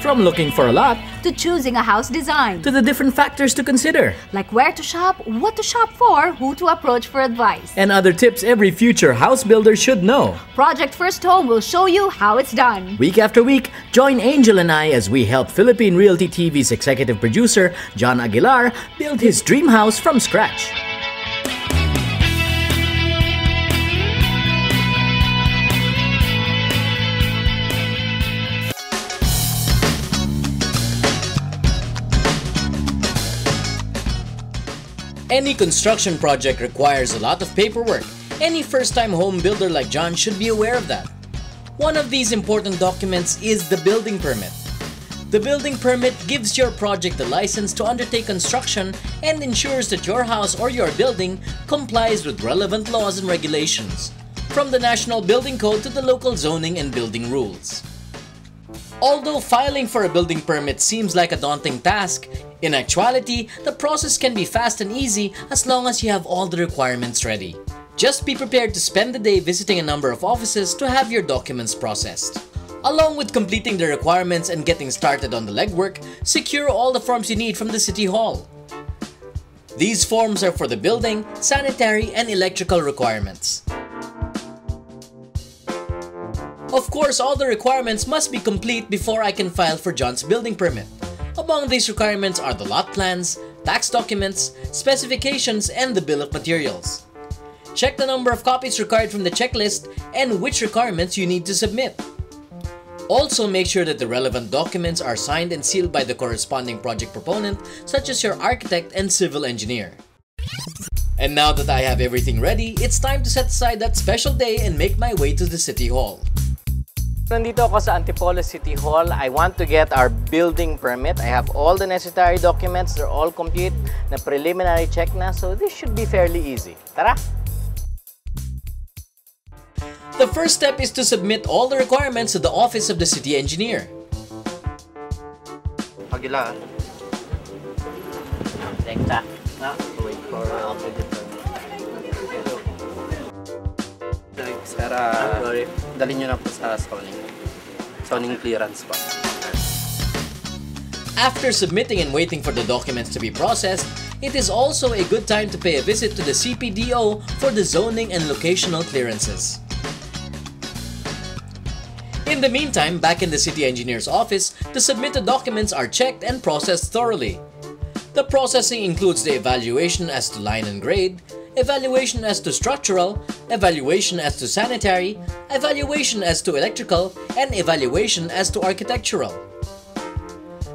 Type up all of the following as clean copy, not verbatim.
From looking for a lot to choosing a house design, to the different factors to consider, like where to shop, what to shop for, who to approach for advice, and other tips every future house builder should know. Project First Home will show you how it's done. Week after week, join Angel and I as we help Philippine Realty TV's executive producer, John Aguilar, build his dream house from scratch. Any construction project requires a lot of paperwork. Any first-time home builder like John should be aware of that. One of these important documents is the building permit. The building permit gives your project the license to undertake construction and ensures that your house or your building complies with relevant laws and regulations, from the National Building Code to the local zoning and building rules. Although filing for a building permit seems like a daunting task, in actuality, the process can be fast and easy as long as you have all the requirements ready. Just be prepared to spend the day visiting a number of offices to have your documents processed. Along with completing the requirements and getting started on the legwork, secure all the forms you need from the City Hall. These forms are for the building, sanitary, and electrical requirements. Of course, all the requirements must be complete before I can file for John's building permit. Among these requirements are the lot plans, tax documents, specifications, and the bill of materials. Check the number of copies required from the checklist and which requirements you need to submit. Also, make sure that the relevant documents are signed and sealed by the corresponding project proponent, such as your architect and civil engineer. And now that I have everything ready, it's time to set aside that special day and make my way to the City Hall. Nandito ako sa Antipolo City Hall. I want to get our building permit. I have all the necessary documents. They're all complete. Na preliminary check na, so this should be fairly easy. Tara! The first step is to submit all the requirements to the Office of the City Engineer. Aguilar. Thanks, wait for Sir, dalhin nyo na po sa zoning clearance pa. After submitting and waiting for the documents to be processed, it is also a good time to pay a visit to the CPDO for the zoning and locational clearances. In the meantime, back in the City Engineer's office, the submitted documents are checked and processed thoroughly. The processing includes the evaluation as to line and grade, evaluation as to structural, evaluation as to sanitary, evaluation as to electrical, and evaluation as to architectural.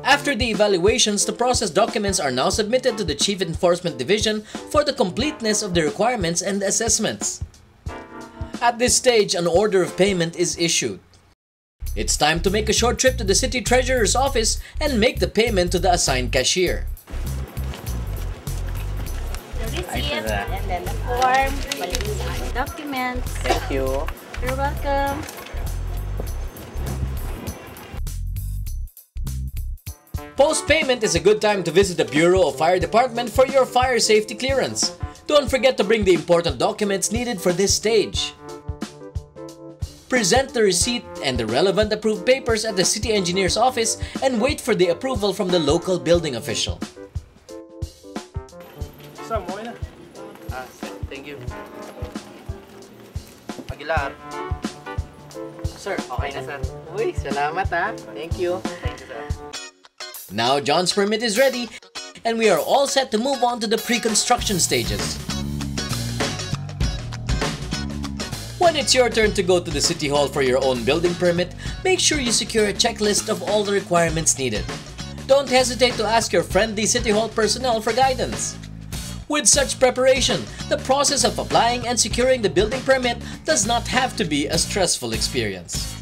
After the evaluations, the processed documents are now submitted to the Chief Enforcement Division for the completeness of the requirements and assessments. At this stage, an order of payment is issued. It's time to make a short trip to the City Treasurer's office and make the payment to the assigned cashier. Receipt, and then the form, documents. Thank you. You're welcome. Post-payment is a good time to visit the Bureau of Fire Department for your fire safety clearance. Don't forget to bring the important documents needed for this stage. Present the receipt and the relevant approved papers at the City Engineer's office and wait for the approval from the local building official. Thank you. Aguilar. Sir, okay na sir. Uy, salamat ha. Thank you. Thank you, sir. Now John's permit is ready and we are all set to move on to the pre-construction stages. When it's your turn to go to the City Hall for your own building permit, make sure you secure a checklist of all the requirements needed. Don't hesitate to ask your friendly City Hall personnel for guidance. With such preparation, the process of applying and securing the building permit does not have to be a stressful experience.